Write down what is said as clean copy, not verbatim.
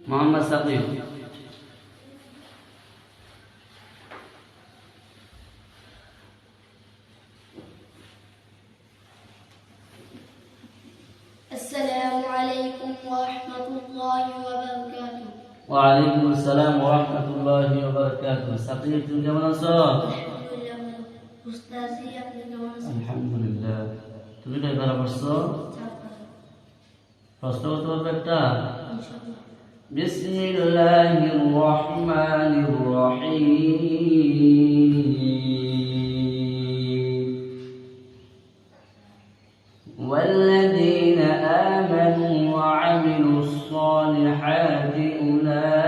মোহাম্মদ সাকিব। আসসালামু আলাইকুম ওয়া রাহমাতুল্লাহি ওয়া বারাকাতুহু। ওয়া আলাইকুম আসসালাম ওয়া রাহমাতুল্লাহি ওয়া বারাকাতুহু। সাকিব, তুমি কেমন আছো? আলহামদুলিল্লাহ। উস্তাজি, আপনি কেমন আছেন? আলহামদুলিল্লাহ। তুমি কয় পারা পড়ছো? প্রশ্ন করতে পারবে একটা? ইনশাআল্লাহ। বিসমিল্লাহির রহমানির রহিম। والذين آمنوا وعملوا الصالحات أولئك